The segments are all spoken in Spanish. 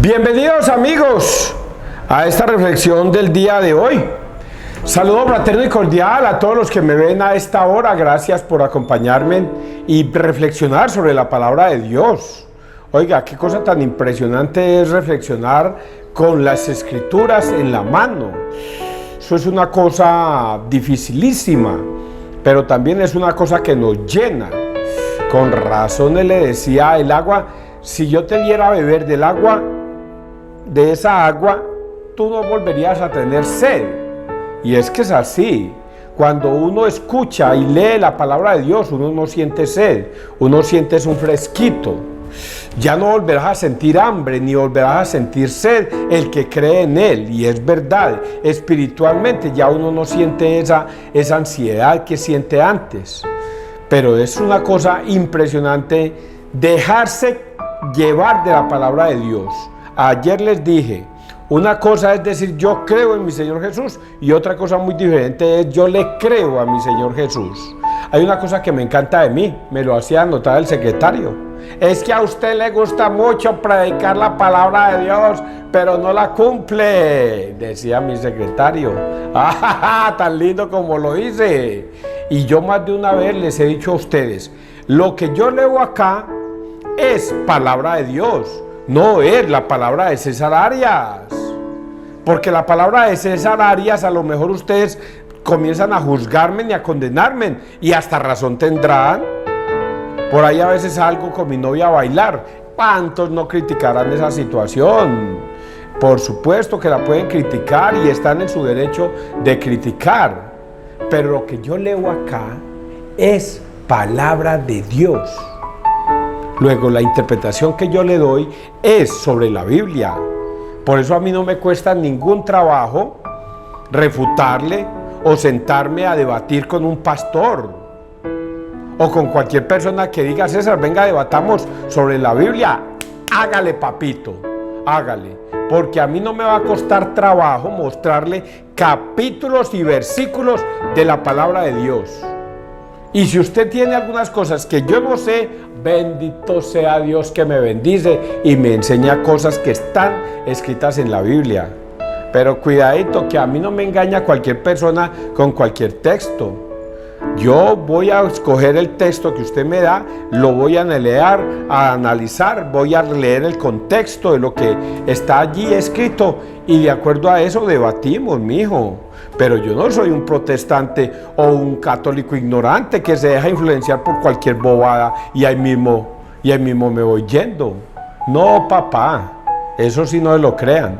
Bienvenidos amigos a esta reflexión del día de hoy. Saludo fraterno y cordial a todos los que me ven a esta hora. Gracias por acompañarme y reflexionar sobre la palabra de Dios. Oiga, qué cosa tan impresionante es reflexionar con las escrituras en la mano. Eso es una cosa dificilísima, pero también es una cosa que nos llena. Con razón él le decía, el agua, si yo te diera a beber del agua, de esa agua, tú no volverías a tener sed. Y es que es así. Cuando uno escucha y lee la palabra de Dios, uno no siente sed, uno siente un fresquito. Ya no volverás a sentir hambre, ni volverás a sentir sed el que cree en Él. Y es verdad, espiritualmente ya uno no siente esa ansiedad que siente antes. Pero es una cosa impresionante dejarse llevar de la palabra de Dios. Ayer les dije, una cosa es decir yo creo en mi Señor Jesús y otra cosa muy diferente es yo le creo a mi Señor Jesús. Hay una cosa que me encanta de mí, me lo hacía notar el secretario. Es que a usted le gusta mucho predicar la palabra de Dios, pero no la cumple, decía mi secretario. ¡Ah, tan lindo como lo hice! Y yo más de una vez les he dicho a ustedes, lo que yo leo acá es palabra de Dios. No es la palabra de César Arias, porque la palabra de César Arias a lo mejor ustedes comienzan a juzgarme y a condenarme, y hasta razón tendrán. Por ahí a veces salgo con mi novia a bailar. ¿Cuántos no criticarán esa situación? Por supuesto que la pueden criticar y están en su derecho de criticar, pero lo que yo leo acá es palabra de Dios. Luego la interpretación que yo le doy es sobre la Biblia. Por eso a mí no me cuesta ningún trabajo refutarle o sentarme a debatir con un pastor o con cualquier persona que diga, César, venga, debatamos sobre la Biblia. Hágale, papito, hágale. Porque a mí no me va a costar trabajo mostrarle capítulos y versículos de la palabra de Dios. Y si usted tiene algunas cosas que yo no sé, bendito sea Dios que me bendice y me enseña cosas que están escritas en la Biblia. Pero cuidadito, que a mí no me engaña cualquier persona con cualquier texto. Yo voy a escoger el texto que usted me da, lo voy a leer, a analizar, voy a leer el contexto de lo que está allí escrito y de acuerdo a eso debatimos, mijo. Pero yo no soy un protestante o un católico ignorante que se deja influenciar por cualquier bobada y ahí mismo me voy yendo. No, papá, eso sí no lo crean.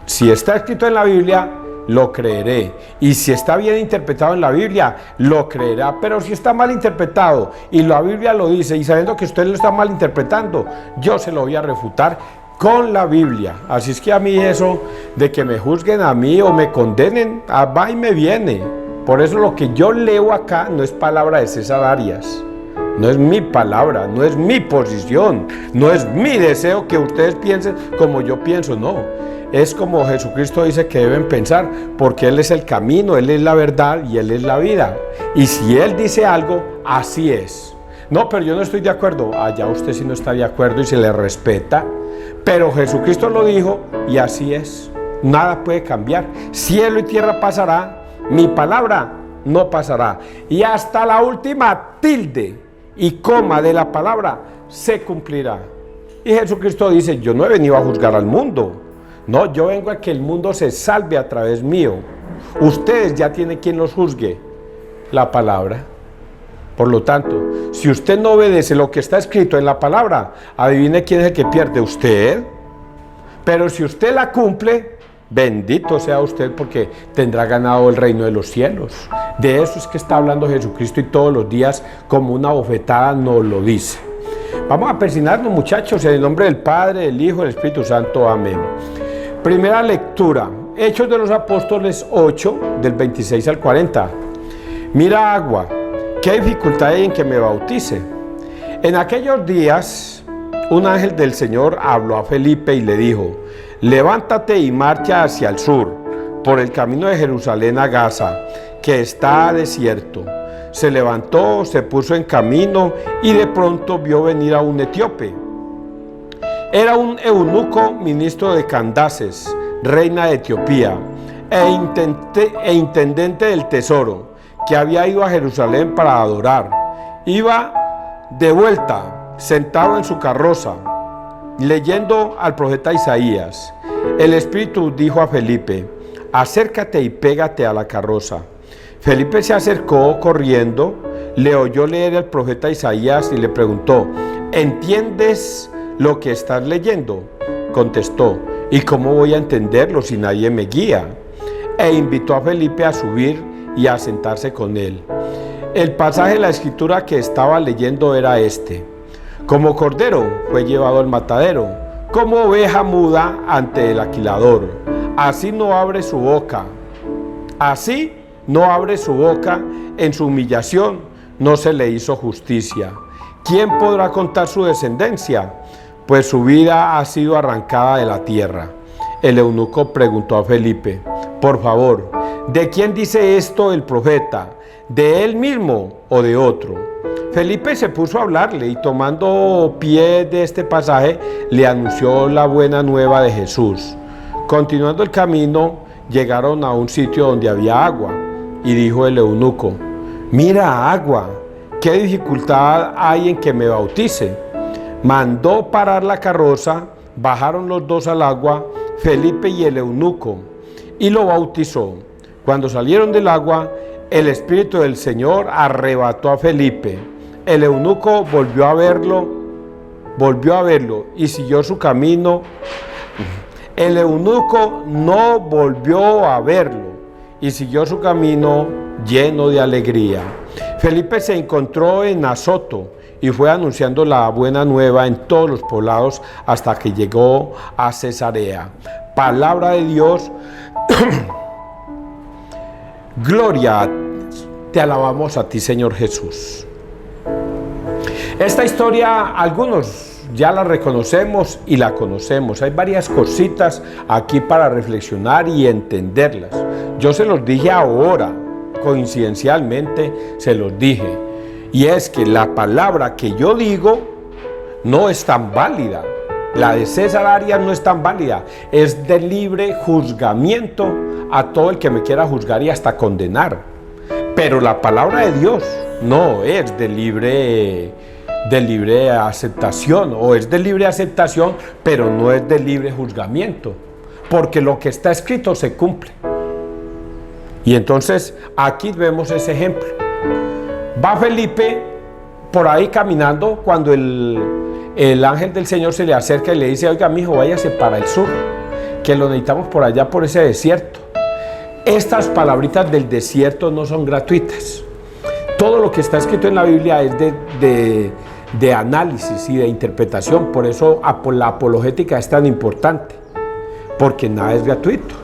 Si está escrito en la Biblia, lo creeré. Y si está bien interpretado en la Biblia, lo creerá. Pero si está mal interpretado y la Biblia lo dice y sabiendo que usted lo está mal interpretando, yo se lo voy a refutar con la Biblia. Así es que a mí eso de que me juzguen a mí o me condenen, va y me viene. Por eso lo que yo leo acá no es palabra de César Arias. No es mi palabra, no es mi posición, no es mi deseo que ustedes piensen como yo pienso, no. Es como Jesucristo dice que deben pensar, porque Él es el camino, Él es la verdad y Él es la vida. Y si Él dice algo, así es. No, pero yo no estoy de acuerdo. Allá usted sí no está de acuerdo y se le respeta. Pero Jesucristo lo dijo y así es. Nada puede cambiar. Cielo y tierra pasará, mi palabra no pasará. Y hasta la última tilde y coma de la palabra se cumplirá. Y Jesucristo dice, yo no he venido a juzgar al mundo. No, yo vengo a que el mundo se salve a través mío. Ustedes ya tienen quien los juzgue, la palabra. Por lo tanto, si usted no obedece lo que está escrito en la palabra, adivine quién es el que pierde, usted. Pero si usted la cumple, bendito sea usted porque tendrá ganado el reino de los cielos. De eso es que está hablando Jesucristo y todos los días como una bofetada nos lo dice. Vamos a persignarnos, muchachos, en el nombre del Padre, del Hijo y del Espíritu Santo. Amén. Primera lectura, Hechos de los Apóstoles 8, del 26 al 40. Mira agua, ¿qué dificultad hay en que me bautice? En aquellos días, un ángel del Señor habló a Felipe y le dijo, levántate y marcha hacia el sur, por el camino de Jerusalén a Gaza, que está desierto. Se levantó, se puso en camino y de pronto vio venir a un etíope Era un eunuco ministro de Candaces, reina de Etiopía, e intendente del tesoro, que había ido a Jerusalén para adorar. Iba de vuelta, sentado en su carroza, leyendo al profeta Isaías. El Espíritu dijo a Felipe: acércate y pégate a la carroza. Felipe se acercó corriendo, le oyó leer el profeta Isaías y le preguntó: ¿entiendes lo que estás leyendo? Contestó: ¿y cómo voy a entenderlo si nadie me guía? E invitó a Felipe a subir y a sentarse con él. El pasaje de la escritura que estaba leyendo era este: como cordero fue llevado al matadero, como oveja muda ante el aquilador, así no abre su boca. Así no abre su boca, en su humillación no se le hizo justicia. ¿Quién podrá contar su descendencia? Pues su vida ha sido arrancada de la tierra. El eunuco preguntó a Felipe: por favor, ¿de quién dice esto el profeta? ¿De él mismo o de otro? Felipe se puso a hablarle y, tomando pie de este pasaje, le anunció la buena nueva de Jesús. Continuando el camino, llegaron a un sitio donde había agua, y dijo el eunuco: mira, agua, ¿qué dificultad hay en que me bautice? Mandó parar la carroza, bajaron los dos al agua, Felipe y el eunuco, y lo bautizó. Cuando salieron del agua, el Espíritu del Señor arrebató a Felipe. El eunuco volvió a verlo y siguió su camino. El eunuco no volvió a verlo y siguió su camino lleno de alegría. Felipe se encontró en Azoto y fue anunciando la buena nueva en todos los poblados hasta que llegó a Cesarea. Palabra de Dios. Gloria, te alabamos a ti, Señor Jesús. Esta historia, algunos ya la reconocemos y la conocemos. Hay varias cositas aquí para reflexionar y entenderlas. Yo se los dije ahora, coincidencialmente se los dije. Y es que la palabra que yo digo no es tan válida. La de César Arias no es tan válida. Es de libre juzgamiento a todo el que me quiera juzgar y hasta condenar. Pero la palabra de Dios no es de libre aceptación, o es de libre aceptación, pero no es de libre juzgamiento, porque lo que está escrito se cumple. Y entonces aquí vemos ese ejemplo. Va Felipe por ahí caminando cuando el ángel del Señor se le acerca y le dice: oiga, mijo, váyase para el sur, que lo necesitamos por allá, por ese desierto. Estas palabritas del desierto no son gratuitas. Todo lo que está escrito en la Biblia es de análisis y de interpretación. Por eso la apologética es tan importante, porque nada es gratuito.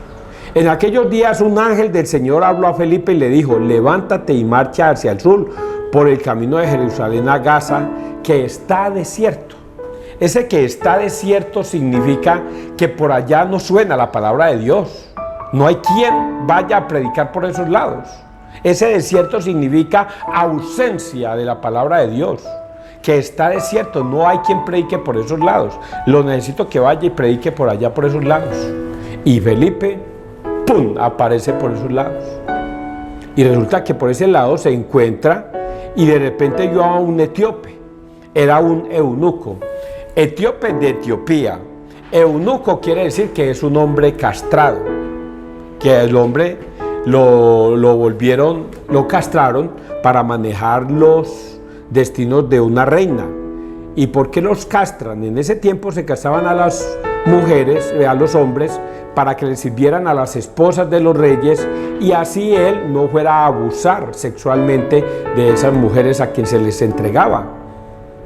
En aquellos días un ángel del Señor habló a Felipe y le dijo: levántate y marcha hacia el sur por el camino de Jerusalén a Gaza, que está desierto. Ese que está desierto significa que por allá no suena la palabra de Dios. No hay quien vaya a predicar por esos lados. Ese desierto significa ausencia de la palabra de Dios. Que está desierto, no hay quien predique por esos lados. Lo necesito que vaya y predique por allá, por esos lados. Y Felipe, ¡pum!, aparece por esos lados. Y resulta que por ese lado se encuentra y de repente vio a un etíope. Era un eunuco. Etíope de Etiopía. Eunuco quiere decir que es un hombre castrado. Que el hombre lo castraron para manejar los destinos de una reina. ¿Y por qué los castran? En ese tiempo se castraban a las mujeres, a los hombres, para que les sirvieran a las esposas de los reyes y así él no fuera a abusar sexualmente de esas mujeres a quien se les entregaba.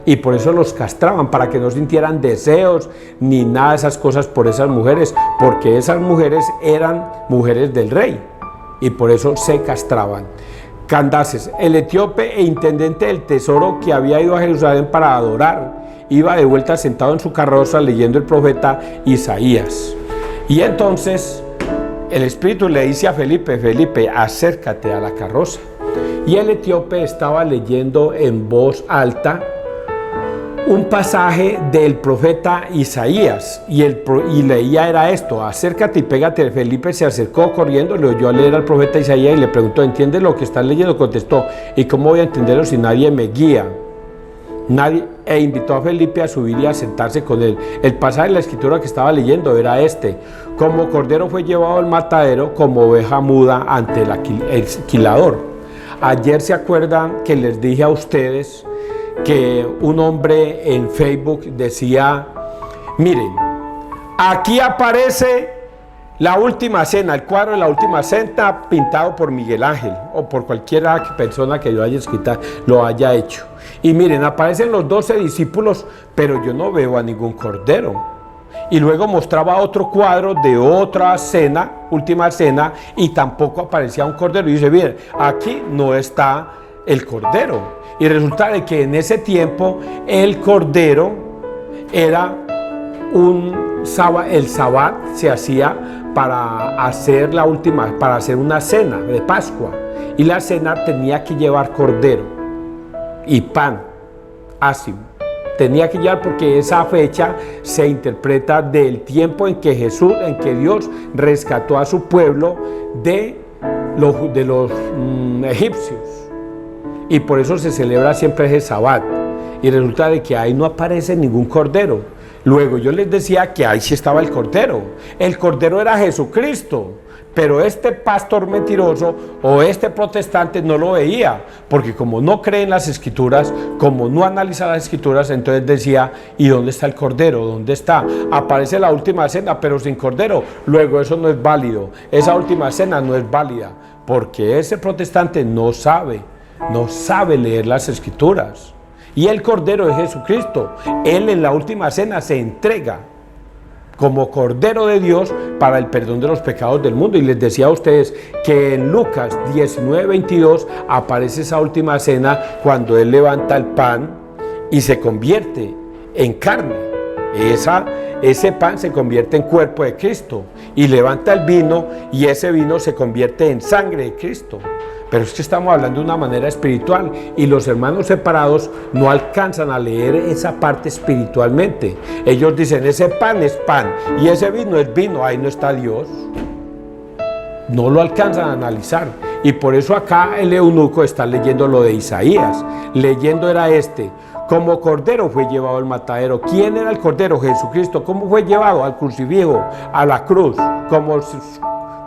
Y por eso los castraban, para que no sintieran deseos ni nada de esas cosas por esas mujeres, porque esas mujeres eran mujeres del rey y por eso se castraban. Candaces, el etíope e intendente del tesoro que había ido a Jerusalén para adorar, iba de vuelta sentado en su carroza leyendo el profeta Isaías. Y entonces el Espíritu le dice a Felipe: Felipe, acércate a la carroza. Y el etíope estaba leyendo en voz alta un pasaje del profeta Isaías y leía era esto: acércate y pégate. Felipe se acercó corriendo, le oyó leer al profeta Isaías y le preguntó: ¿entiendes lo que estás leyendo? Contestó: ¿y cómo voy a entenderlo si nadie me guía? E invitó a Felipe a subir y a sentarse con él. El pasaje de la escritura que estaba leyendo era este: como cordero fue llevado al matadero, como oveja muda ante el esquilador. Ayer se acuerdan que les dije a ustedes que un hombre en Facebook decía: miren, aquí aparece la última cena, el cuadro de la última cena pintado por Miguel Ángel o por cualquier persona que lo haya hecho. Y miren, aparecen los 12 discípulos, pero yo no veo a ningún cordero. Y luego mostraba otro cuadro de otra cena, última cena, y tampoco aparecía un cordero. Y dice: miren, aquí no está el cordero. Y resulta de que en ese tiempo el cordero era el sabbat se hacía para hacer para hacer una cena de Pascua. Y la cena tenía que llevar cordero y pan ácimo. Tenía que llevar, porque esa fecha se interpreta del tiempo en que Dios rescató a su pueblo de los egipcios. Y por eso se celebra siempre ese sabbat. Y resulta de que ahí no aparece ningún cordero. Luego yo les decía que ahí sí estaba el cordero. El cordero era Jesucristo. Pero este pastor mentiroso o este protestante no lo veía, porque como no cree en las escrituras, como no analiza las escrituras, entonces decía: ¿y dónde está el cordero? ¿Dónde está? Aparece la última cena, pero sin cordero. Luego eso no es válido. Esa última cena no es válida, porque ese protestante no sabe leer las escrituras. Y el cordero es Jesucristo. Él en la última cena se entrega como Cordero de Dios para el perdón de los pecados del mundo. Y les decía a ustedes que en Lucas 19:22 aparece esa última cena, cuando Él levanta el pan y se convierte en carne. Ese pan se convierte en cuerpo de Cristo, y levanta el vino, y ese vino se convierte en sangre de Cristo. Pero es que estamos hablando de una manera espiritual, y los hermanos separados no alcanzan a leer esa parte espiritualmente. Ellos dicen: ese pan es pan y ese vino es vino. Ahí no está Dios. No lo alcanzan a analizar. Y por eso acá el eunuco está leyendo lo de Isaías. Leyendo era como cordero fue llevado al matadero. ¿Quién era el cordero? Jesucristo. ¿Cómo fue llevado? Al crucifijo, a la cruz. Como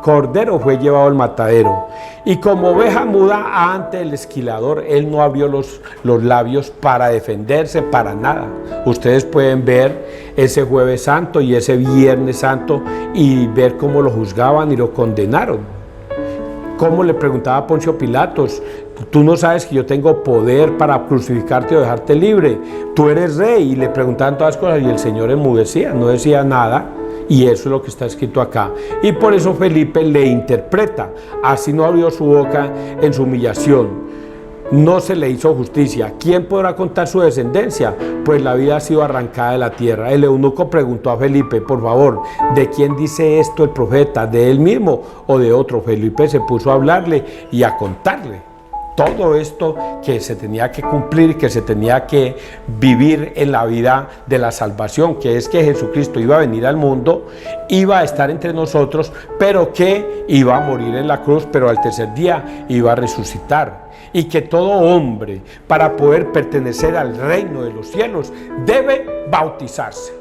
cordero fue llevado al matadero. Y como oveja muda ante el esquilador, Él no abrió los labios para defenderse, para nada. Ustedes pueden ver ese Jueves Santo y ese Viernes Santo y ver cómo lo juzgaban y lo condenaron. Cómo le preguntaba a Poncio Pilatos: tú no sabes que yo tengo poder para crucificarte o dejarte libre, tú eres rey. Y le preguntaban todas las cosas, y el Señor enmudecía, no decía nada. Y eso es lo que está escrito acá. Y por eso Felipe le interpreta: así no abrió su boca en su humillación, no se le hizo justicia. ¿Quién podrá contar su descendencia? Pues la vida ha sido arrancada de la tierra. El eunuco preguntó a Felipe: por favor, ¿de quién dice esto el profeta? ¿De él mismo o de otro? Felipe se puso a hablarle y a contarle todo esto que se tenía que cumplir, que se tenía que vivir en la vida de la salvación, que es que Jesucristo iba a venir al mundo, iba a estar entre nosotros, pero que iba a morir en la cruz, pero al tercer día iba a resucitar. Y que todo hombre, para poder pertenecer al reino de los cielos, debe bautizarse.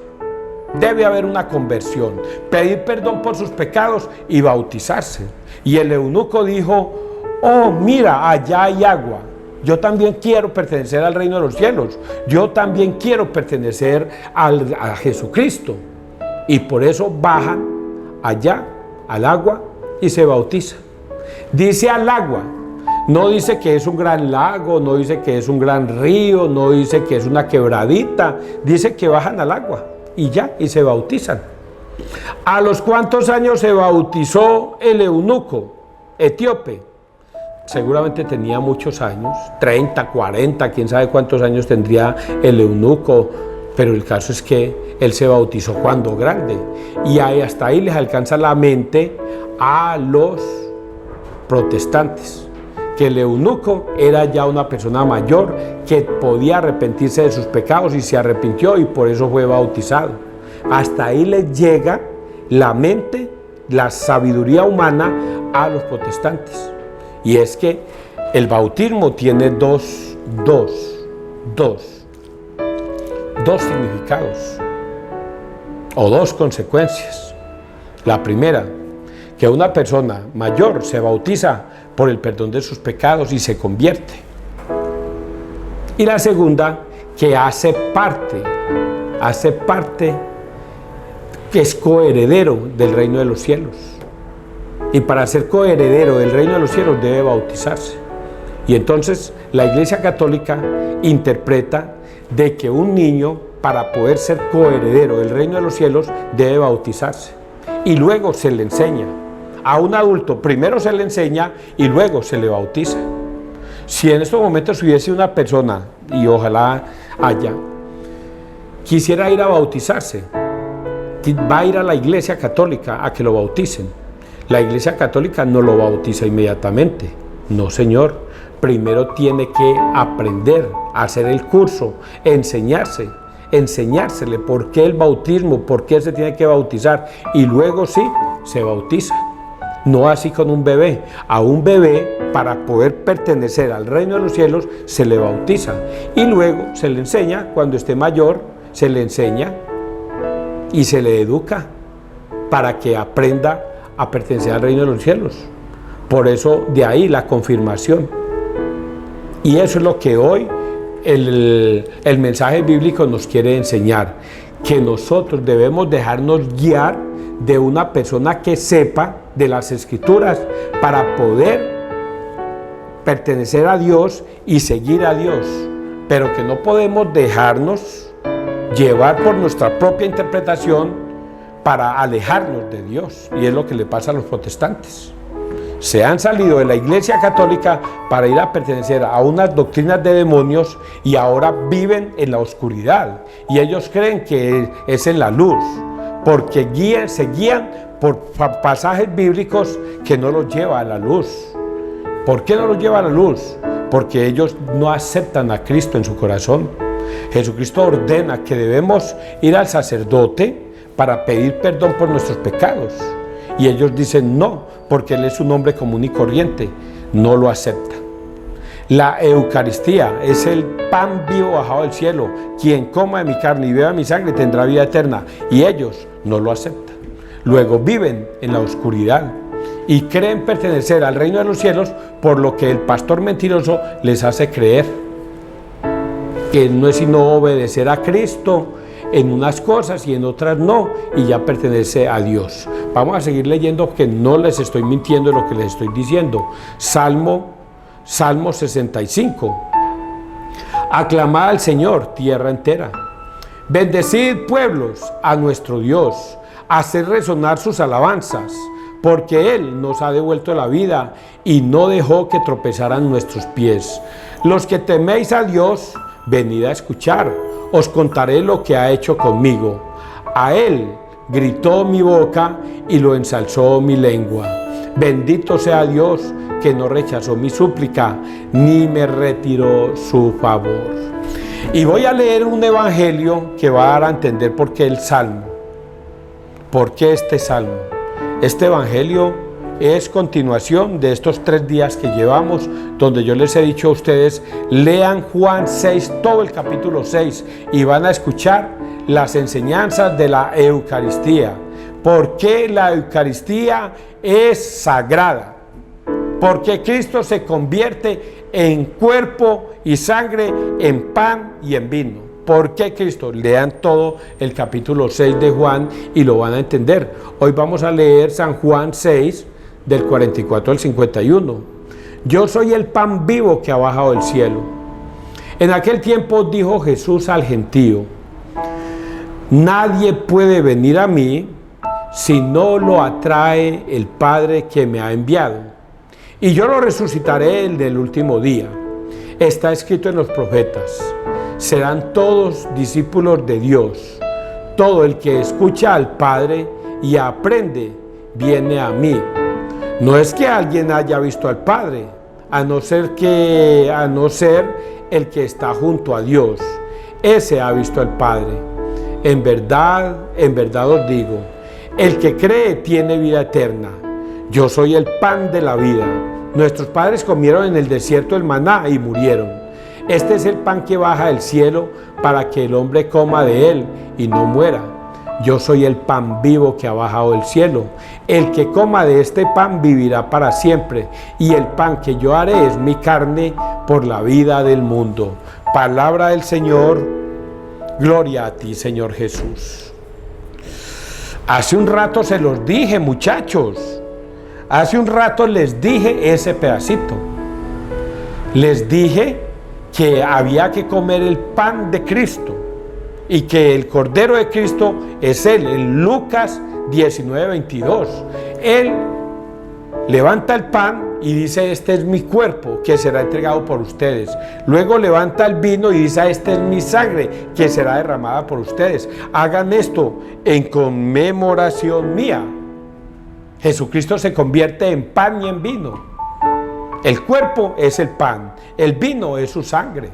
Debe haber una conversión, pedir perdón por sus pecados y bautizarse. Y el eunuco dijo: oh, mira, allá hay agua. Yo también quiero pertenecer al reino de los cielos. Yo también quiero pertenecer a Jesucristo. Y por eso bajan allá al agua y se bautizan. Dice al agua. No dice que es un gran lago, no dice que es un gran río, no dice que es una quebradita. Dice que bajan al agua y ya, y se bautizan. ¿A los cuántos años se bautizó el eunuco etíope? Seguramente tenía muchos años, 30, 40, quién sabe cuántos años tendría el eunuco, pero el caso es que él se bautizó cuando grande. Y hasta ahí les alcanza la mente a los protestantes, que el eunuco era ya una persona mayor que podía arrepentirse de sus pecados y se arrepintió y por eso fue bautizado. Hasta ahí les llega la mente, la sabiduría humana a los protestantes. Y es que el bautismo tiene dos significados o dos consecuencias. La primera, que una persona mayor se bautiza por el perdón de sus pecados y se convierte. Y la segunda, que hace parte, que es coheredero del reino de los cielos. Y para ser coheredero del reino de los cielos debe bautizarse. Y entonces la Iglesia Católica interpreta de que un niño, para poder ser coheredero del reino de los cielos, debe bautizarse. Y luego se le enseña. A un adulto primero se le enseña y luego se le bautiza. Si en estos momentos hubiese una persona, y ojalá haya, quisiera ir a bautizarse, va a ir a la Iglesia Católica a que lo bauticen. La Iglesia Católica no lo bautiza inmediatamente. No, señor. Primero tiene que aprender a hacer el curso, enseñársele por qué el bautismo, por qué se tiene que bautizar, y luego sí, se bautiza. No así con un bebé. A un bebé, para poder pertenecer al reino de los cielos, se le bautiza. Y luego se le enseña, cuando esté mayor, se le enseña y se le educa para que aprenda a pertenecer al reino de los cielos. Por eso, de ahí la confirmación. Y eso es lo que hoy el mensaje bíblico nos quiere enseñar, que nosotros debemos dejarnos guiar de una persona que sepa de las Escrituras para poder pertenecer a Dios y seguir a Dios, pero que no podemos dejarnos llevar por nuestra propia interpretación para alejarnos de Dios. Y es lo que le pasa a los protestantes. Se han salido de la Iglesia Católica para ir a pertenecer a unas doctrinas de demonios y ahora viven en la oscuridad. Y ellos creen que es en la luz, porque se guían por pasajes bíblicos que no los lleva a la luz. ¿Por qué no los lleva a la luz? Porque ellos no aceptan a Cristo en su corazón. Jesucristo ordena que debemos ir al sacerdote para pedir perdón por nuestros pecados. Y ellos dicen no, porque Él es un hombre común y corriente. No lo aceptan. La Eucaristía es el pan vivo bajado del cielo. Quien coma de mi carne y beba mi sangre tendrá vida eterna. Y ellos no lo aceptan. Luego viven en la oscuridad y creen pertenecer al reino de los cielos por lo que el pastor mentiroso les hace creer. Que no es sino obedecer a Cristo en unas cosas y en otras no, y ya pertenece a Dios. Vamos a seguir leyendo, que no les estoy mintiendo en lo que les estoy diciendo. Salmo 65. Aclamad al Señor, tierra entera. Bendecid, pueblos, a nuestro Dios. Haced resonar sus alabanzas, porque Él nos ha devuelto la vida y no dejó que tropezaran nuestros pies. Los que teméis a Dios, venid a escuchar. Os contaré lo que ha hecho conmigo. A Él gritó mi boca y lo ensalzó mi lengua. Bendito sea Dios, que no rechazó mi súplica, ni me retiró su favor. Y voy a leer un evangelio que va a dar a entender por qué el salmo. ¿Por qué este salmo? Este evangelio es continuación de estos 3 días que llevamos, donde yo les he dicho a ustedes, lean Juan 6, todo el capítulo 6, y van a escuchar las enseñanzas de la Eucaristía. ¿Por qué la Eucaristía es sagrada? Porque Cristo se convierte en cuerpo y sangre, en pan y en vino. ¿Por qué Cristo? Lean todo el capítulo 6 de Juan y lo van a entender. Hoy vamos a leer San Juan 6, del 44 al 51. Yo soy el pan vivo que ha bajado del cielo. En aquel tiempo dijo Jesús al gentío: nadie puede venir a mí si no lo atrae el Padre que me ha enviado, y yo lo resucitaré el del último día. Está escrito en los profetas: serán todos discípulos de Dios. Todo el que escucha al Padre y aprende viene a mí. No es que alguien haya visto al Padre. a no ser el que está junto a Dios. Ese ha visto al Padre. En verdad os digo, el que cree tiene vida eterna. Yo soy el pan de la vida. Nuestros padres comieron en el desierto el maná y murieron. Este es el pan que baja del cielo para que el hombre coma de él y no muera. Yo soy el pan vivo que ha bajado del cielo. El que coma de este pan vivirá para siempre, y el pan que yo haré es mi carne por la vida del mundo. Palabra del Señor. Gloria a ti, Señor Jesús. Hace un rato se los dije, muchachos. Hace un rato les dije ese pedacito. Les dije que había que comer el pan de Cristo y que el Cordero de Cristo es Él. En Lucas 19:22, Él levanta el pan y dice: este es mi cuerpo que será entregado por ustedes. Luego levanta el vino y dice: esta es mi sangre que será derramada por ustedes. Hagan esto en conmemoración mía. Jesucristo se convierte en pan y en vino. El cuerpo es el pan, el vino es su sangre.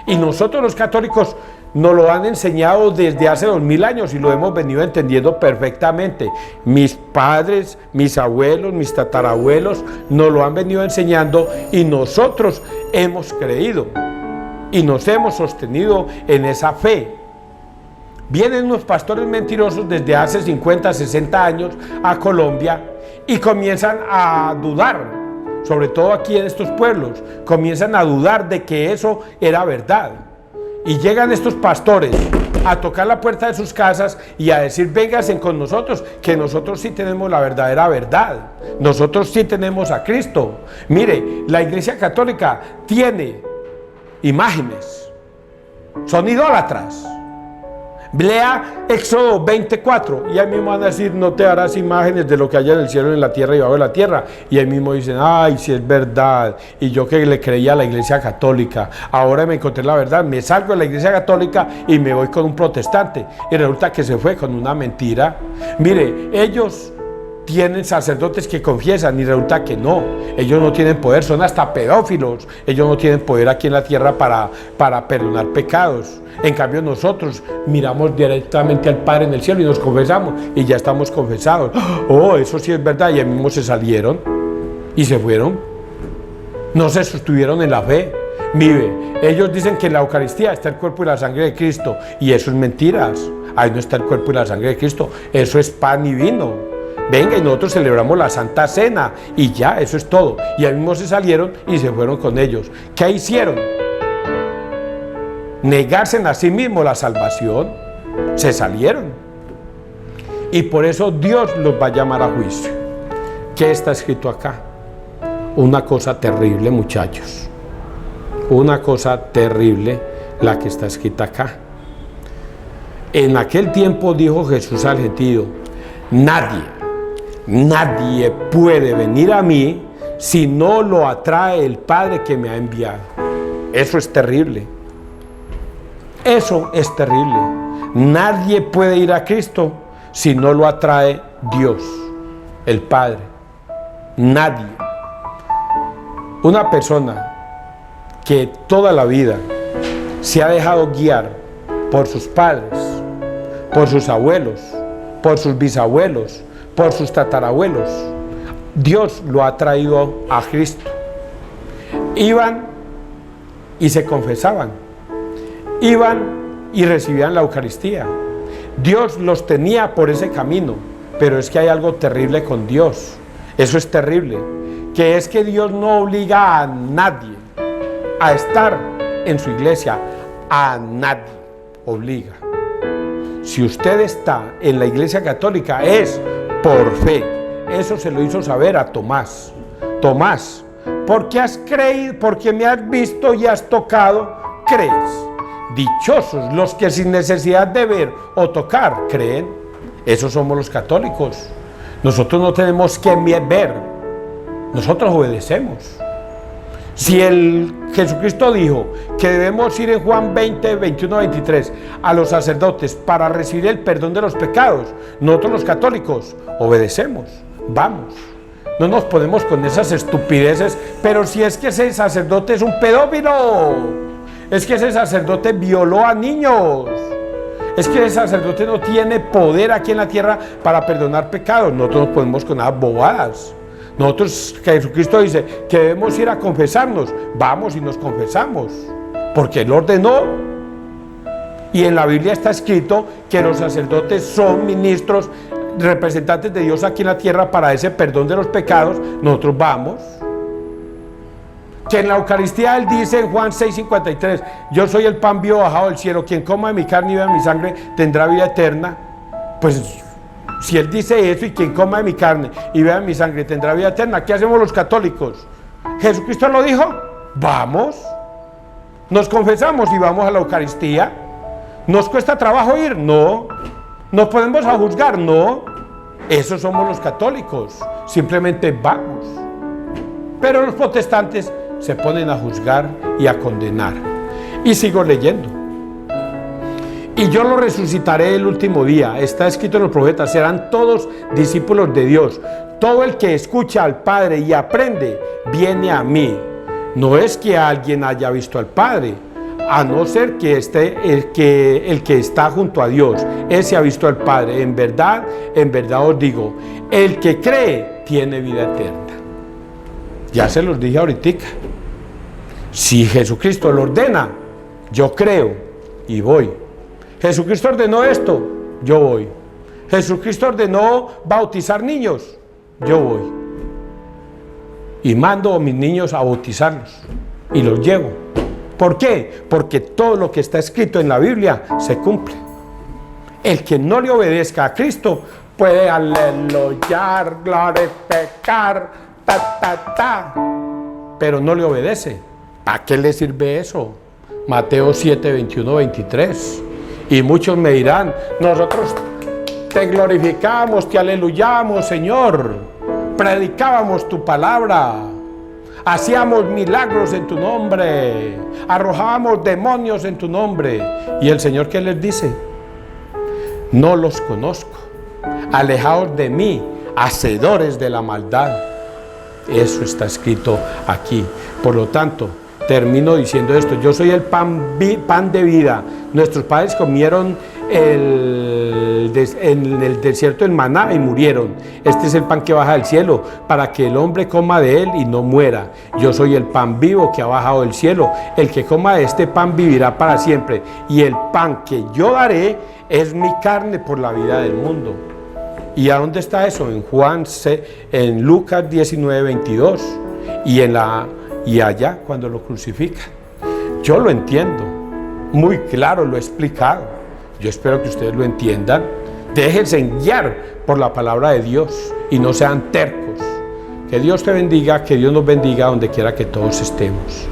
Y nosotros los católicos nos lo han enseñado desde hace 2000 años y lo hemos venido entendiendo perfectamente. Mis padres, mis abuelos, mis tatarabuelos nos lo han venido enseñando y nosotros hemos creído y nos hemos sostenido en esa fe. Vienen unos pastores mentirosos desde hace 50, 60 años a Colombia y comienzan a dudar, sobre todo aquí en estos pueblos, comienzan a dudar de que eso era verdad. Y llegan estos pastores a tocar la puerta de sus casas y a decir: vénganse con nosotros, que nosotros sí tenemos la verdadera verdad. Nosotros sí tenemos a Cristo. Mire, la Iglesia Católica tiene imágenes, son idólatras. Lea Éxodo 24 y ahí mismo van a decir: no te harás imágenes de lo que haya en el cielo, en la tierra y bajo la tierra. Y ahí mismo dicen: ay, si es verdad. Y yo que le creía a la Iglesia Católica, ahora me encontré la verdad, me salgo de la Iglesia Católica y me voy con un protestante. Y resulta que se fue con una mentira. Mire, ellos tienen sacerdotes que confiesan y resulta que no, ellos no tienen poder, son hasta pedófilos. Ellos no tienen poder aquí en la tierra para perdonar pecados. En cambio nosotros miramos directamente al Padre en el cielo y nos confesamos y ya estamos confesados. Oh, eso sí es verdad. Y ellos mismos se salieron y se fueron, no se sostuvieron en la fe. Mire, ellos dicen que en la Eucaristía está el cuerpo y la sangre de Cristo, y eso es mentiras. Ahí no está el cuerpo y la sangre de Cristo, eso es pan y vino. Venga, y nosotros celebramos la Santa Cena y ya, eso es todo. Y ahí mismo se salieron y se fueron con ellos. ¿Qué hicieron? Negarse a sí mismo la salvación. Se salieron. Y por eso Dios los va a llamar a juicio. ¿Qué está escrito acá? Una cosa terrible, muchachos. Una cosa terrible la que está escrita acá. En aquel tiempo dijo Jesús al gentío: Nadie puede venir a mí si no lo atrae el Padre que me ha enviado. Eso es terrible. Eso es terrible. Nadie puede ir a Cristo si no lo atrae Dios, el Padre. Nadie. Una persona que toda la vida se ha dejado guiar por sus padres, por sus abuelos, por sus bisabuelos, por sus tatarabuelos, Dios lo ha traído a Cristo. Iban y se confesaban, iban y recibían la Eucaristía. Dios los tenía por ese camino, pero es que hay algo terrible con Dios. Eso es terrible, que es que Dios no obliga a nadie a estar en su iglesia. A nadie obliga. Si usted está en la Iglesia Católica es por fe. Eso se lo hizo saber a Tomás. Tomás, porque has creído, porque me has visto y has tocado, crees. Dichosos los que sin necesidad de ver o tocar creen. Esos somos los católicos. Nosotros no tenemos que ver, nosotros obedecemos. Si Jesucristo dijo que debemos ir en Juan 20, 21, 23 a los sacerdotes para recibir el perdón de los pecados, nosotros los católicos obedecemos, vamos. No nos ponemos con esas estupideces, pero si es que ese sacerdote es un pedófilo, es que ese sacerdote violó a niños, es que ese sacerdote no tiene poder aquí en la tierra para perdonar pecados. Nosotros nos ponemos con esas bobadas. Nosotros, Jesucristo dice que debemos ir a confesarnos, vamos y nos confesamos, porque Él ordenó. Y en la Biblia está escrito que los sacerdotes son ministros, representantes de Dios aquí en la tierra para ese perdón de los pecados. Nosotros vamos. Que en la Eucaristía Él dice en Juan 6:53, yo soy el pan vivo bajado del cielo, quien coma de mi carne y beba mi sangre tendrá vida eterna. Pues si Él dice eso, y quien coma de mi carne y beba mi sangre tendrá vida eterna, ¿qué hacemos los católicos? ¿Jesucristo lo dijo? Vamos, nos confesamos y vamos a la Eucaristía. ¿Nos cuesta trabajo ir? No. ¿Nos podemos a juzgar? No. Esos somos los católicos, simplemente vamos. Pero los protestantes se ponen a juzgar y a condenar. Y sigo leyendo. Y yo lo resucitaré el último día. Está escrito en los profetas, serán todos discípulos de Dios. Todo el que escucha al Padre y aprende, viene a mí. No es que alguien haya visto al Padre, a no ser que el que está junto a Dios, ese ha visto al Padre. En verdad os digo, el que cree tiene vida eterna. Ya se los dije ahorita. Si Jesucristo lo ordena, yo creo y voy. Jesucristo ordenó esto, yo voy. Jesucristo ordenó bautizar niños, yo voy. Y mando a mis niños a bautizarlos y los llevo. ¿Por qué? Porque todo lo que está escrito en la Biblia se cumple. El que no le obedezca a Cristo puede aleluyar, glorificar, pero no le obedece. ¿Para qué le sirve eso? Mateo 7, 21, 23. Y muchos me dirán, nosotros te glorificamos, te aleluyamos, Señor. Predicábamos tu palabra. Hacíamos milagros en tu nombre, arrojábamos demonios en tu nombre. Y el Señor, ¿qué les dice? No los conozco, alejaos de mí, hacedores de la maldad. Eso está escrito aquí. Por lo tanto, termino diciendo esto: yo soy el pan de vida. Nuestros padres comieron en el desierto el maná y murieron. Este es el pan que baja del cielo, para que el hombre coma de él y no muera. Yo soy el pan vivo que ha bajado del cielo. El que coma de este pan vivirá para siempre. Y el pan que yo daré es mi carne por la vida del mundo. ¿Y a dónde está eso? En en Lucas 19, 22. Y allá cuando lo crucifican. Yo lo entiendo, muy claro, lo he explicado. Yo espero que ustedes lo entiendan. Déjense guiar por la palabra de Dios y no sean tercos. Que Dios te bendiga, que Dios nos bendiga donde quiera que todos estemos.